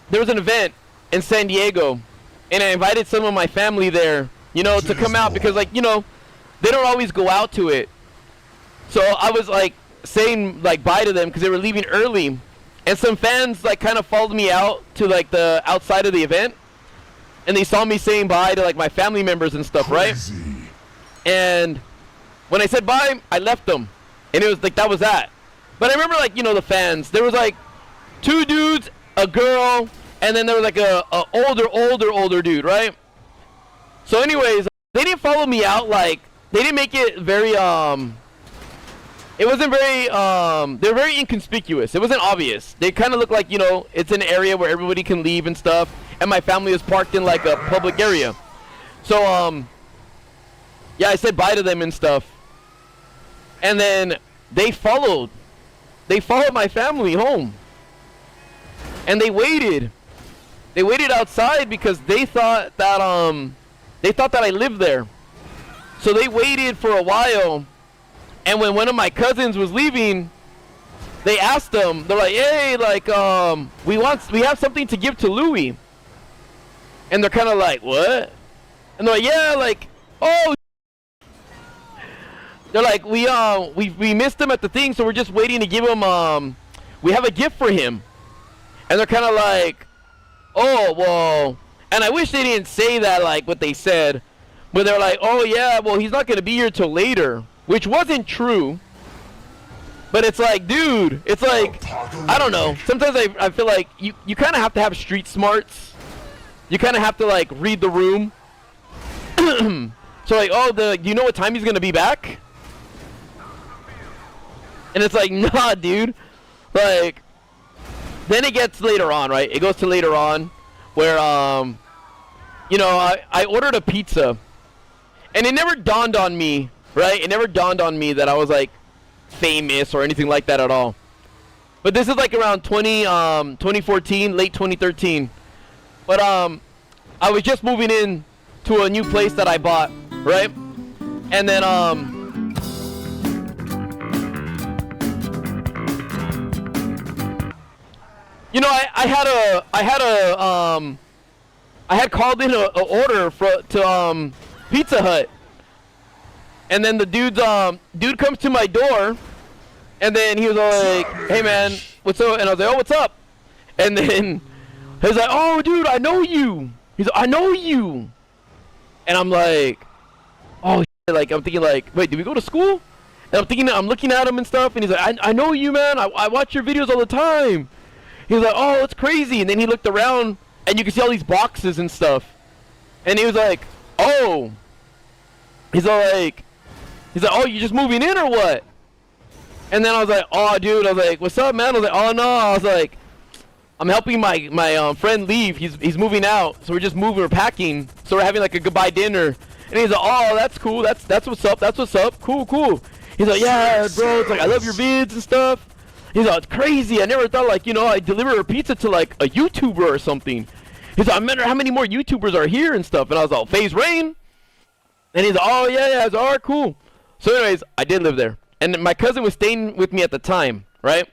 there was an event in San Diego, and I invited some of my family there, you know, to come out because, like, you know, they don't always go out to it. So I was like saying like bye to them because they were leaving early, and some fans like kind of followed me out to like the outside of the event, and they saw me saying bye to like my family members and stuff, right? And when I said bye, I left them, and it was like that was that. But I remember, like, you know, the fans, there was like 2 dudes, a girl, and then there was like a older dude, right? So anyways, they didn't follow me out, like, they didn't make it very, it wasn't very, they were very inconspicuous. It wasn't obvious. They kind of looked like, you know, it's an area where everybody can leave and stuff, and my family was parked in like a public area. So, yeah, I said bye to them and stuff. And then they followed my family home. And they waited. They waited outside because they thought that I lived there. So they waited for a while. And when one of my cousins was leaving, they asked them, they're like, hey, like, we have something to give to Louis. And they're kind of like, what? And they're like, yeah, like, oh, they're like, we missed him at the thing, so we're just waiting to give him, we have a gift for him. And they're kind of like, oh, well, and I wish they didn't say that, like, what they said. But they're like, oh, yeah, well, he's not going to be here till later. Which wasn't true. But it's like, dude, it's like, I don't know. Sometimes I feel like you kind of have to have street smarts. You kind of have to, like, read the room. So, like, oh, do you know what time he's going to be back? And it's like, nah, dude. Like, then it gets later on, right? It goes to later on where, you know, I ordered a pizza. And it never dawned on me, right? It never dawned on me that I was, like, famous or anything like that at all. But this is, like, around 2014, late 2013. But, I was just moving in to a new place that I bought, right? And then, you know, I had called in a order to Pizza Hut, and then the dude comes to my door, and then he was like, "Hey man, what's up?" And I was like, "Oh, what's up?" And then he's like, "Oh, dude, I know you." He's like, "I know you," and I'm like, "Oh," like I'm thinking like, "Wait, did we go to school?" And I'm thinking, I'm looking at him and stuff, and he's like, I know you, man. I watch your videos all the time." He's like, "Oh, it's crazy." And then he looked around, and you could see all these boxes and stuff. And he was like, "Oh." He's like, "Oh, you just moving in or what?" And then I was like, "Oh, dude." I was like, "What's up, man?" I was like, "Oh, no." I was like, "I'm helping my friend leave. He's moving out. So we're just moving. We're packing. So we're having like a goodbye dinner." And he's like, "Oh, that's cool. That's what's up. That's what's up. Cool." He's like, "Yeah, bro. It's like, I love your vids and stuff." He's like, "It's crazy. I never thought, like, you know, I deliver a pizza to like a YouTuber or something." He's like, "I wonder how many more YouTubers are here and stuff." And I was like, "FaZe Rain." And he's like, "Oh, yeah. I was like, all right, cool." So anyways, I did live there. And my cousin was staying with me at the time, right?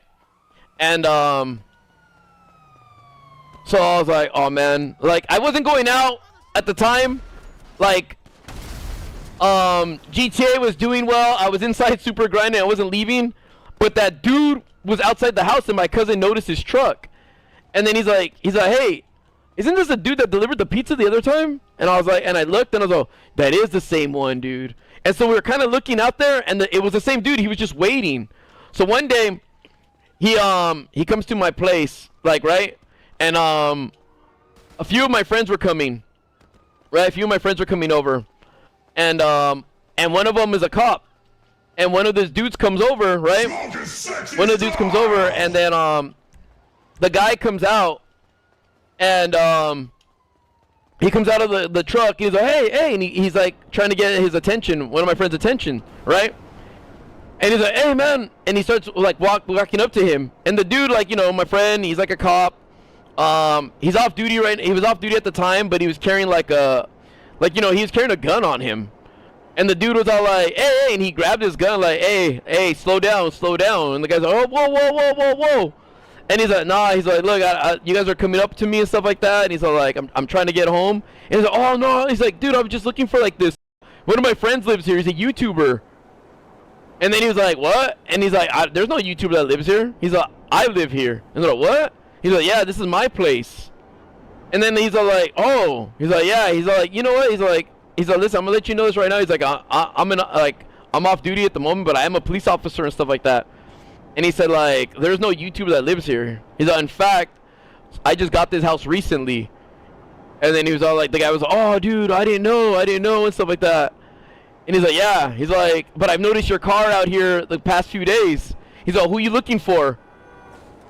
And, so I was like, oh, man. Like, I wasn't going out at the time. Like, GTA was doing well. I was inside super grinding. I wasn't leaving. But that dude was outside the house, and my cousin noticed his truck. And then he's like, "Hey, isn't this the dude that delivered the pizza the other time?" And I was like, and I looked, and I was like, "That is the same one, dude." And so we were kind of looking out there, and it was the same dude. He was just waiting. So one day, he comes to my place, like, right? And a few of my friends were coming, right? A few of my friends were coming over, and one of them is a cop. And one of those dudes comes over, right? One of the dudes comes over, and then the guy comes out, and he comes out of the truck. He's like, hey, and he's like trying to get his attention, one of my friend's attention, right? And he's like, "Hey, man," and he starts like walking up to him, and the dude, like, you know, my friend, he's like a cop. He's off duty he was off duty at the time, but he was carrying like he was carrying a gun on him. And the dude was all like, hey, and he grabbed his gun like, hey, slow down. And the guy's like, oh, whoa. And he's like, nah. He's like, look, you guys are coming up to me and stuff like that. And he's all like, I'm trying to get home. And he's like, oh no. He's like, dude, I'm just looking for like this. One of my friends lives here. He's a YouTuber. And then he was like, what? And he's like, there's no YouTuber that lives here. He's like, I live here. And they're like, what? He's like, yeah, this is my place. And then he's all like, oh. He's like, yeah. He's all like, you know what? He's like, listen, I'm gonna let you know this right now. He's like, I'm off duty at the moment, but I am a police officer and stuff like that. And he said, like, there's no YouTuber that lives here. He's like, in fact, I just got this house recently. And then he was all like, the guy was like, oh, dude, I didn't know, and stuff like that. And he's like, yeah. He's like, but I've noticed your car out here the past few days. He's like, who are you looking for?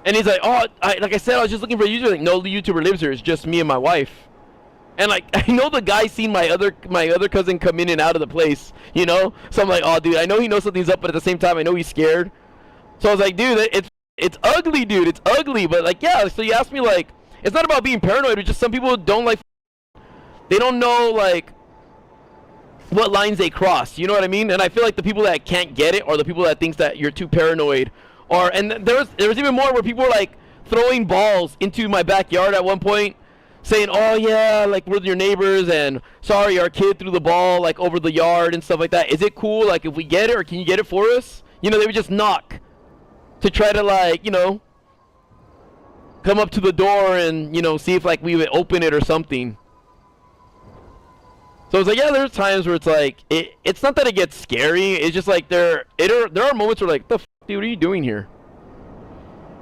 And he's like, oh, like I said, I was just looking for a YouTuber. Like, no, the YouTuber lives here. It's just me and my wife. And like, I know the guy seen my other cousin come in and out of the place, you know? So I'm like, oh, dude, I know he knows something's up, but at the same time, I know he's scared. So I was like, dude, it's ugly, dude. It's ugly. But like, yeah, so you asked me, like, it's not about being paranoid. It's just some people don't like, they don't know, like, what lines they cross. You know what I mean? And I feel like the people that can't get it are the people that thinks that you're too paranoid. And there was even more where people were, like, throwing balls into my backyard at one point, saying, oh, yeah, like, we're your neighbors, and sorry, our kid threw the ball, like, over the yard and stuff like that. Is it cool, like, if we get it, or can you get it for us? You know, they would just knock to try to, like, you know, come up to the door and, you know, see if, like, we would open it or something. So it's like, yeah, there's times where it's like, it's not that it gets scary. It's just like there are moments where, like, the f, dude, what are you doing here?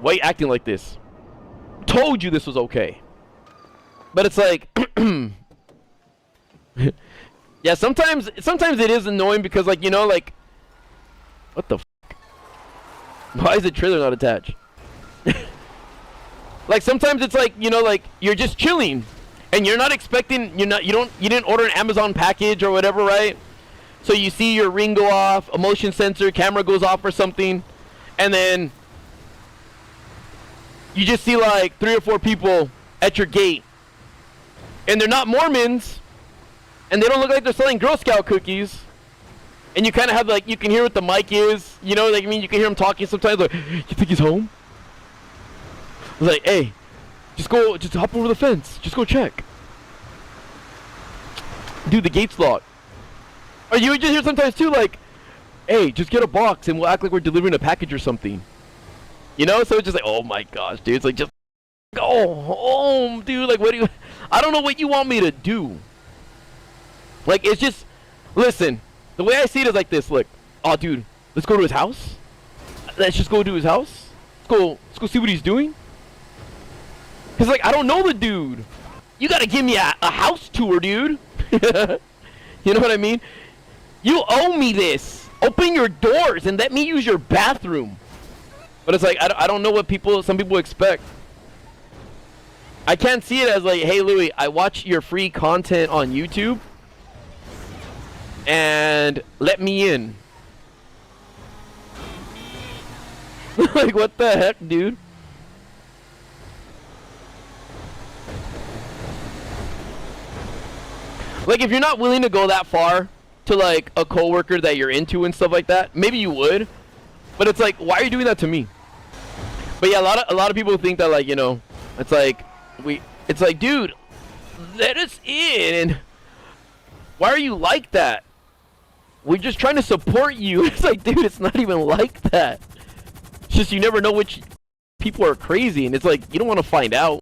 Why are you acting like this? Told you this was okay. But it's like, yeah, sometimes it is annoying because, like, you know, like, what the f? Why is the trailer not attached? Like, sometimes it's like, you know, like, you're just chilling and you're not expecting, you didn't order an Amazon package or whatever, right? So you see your ring go off, a motion sensor, camera goes off or something, and then you just see like 3 or 4 people at your gate, and they're not Mormons, and they don't look like they're selling Girl Scout cookies. And you kind of have, like, you can hear what the mic is, you know, like, I mean, you can hear him talking sometimes, like, you think he's home? I was like, hey, just hop over the fence, just go check. Dude, the gate's locked. Or you would just hear sometimes too, like, hey, just get a box and we'll act like we're delivering a package or something. You know, so it's just like, oh my gosh, dude, it's like, just go home, dude, like, what do you, I don't know what you want me to do. Like, it's just, listen. The way I see it is like this, look. Oh, dude, let's go to his house. Let's just go to his house. Let's go see what he's doing. Cause like, I don't know the dude. You gotta give me a house tour, dude. You know what I mean? You owe me this. Open your doors and let me use your bathroom. But it's like, I don't know what some people expect. I can't see it as like, hey, Louis, I watch your free content on YouTube. And let me in. Like, what the heck, dude? Like, if you're not willing to go that far to, like, a coworker that you're into and stuff like that, maybe you would. But it's like, why are you doing that to me? But yeah, a lot of people think that, like, you know, it's like, dude, let us in. Why are you like that? We're just trying to support you. It's like, dude, it's not even like that. It's just you never know which people are crazy, and it's like, you don't want to find out.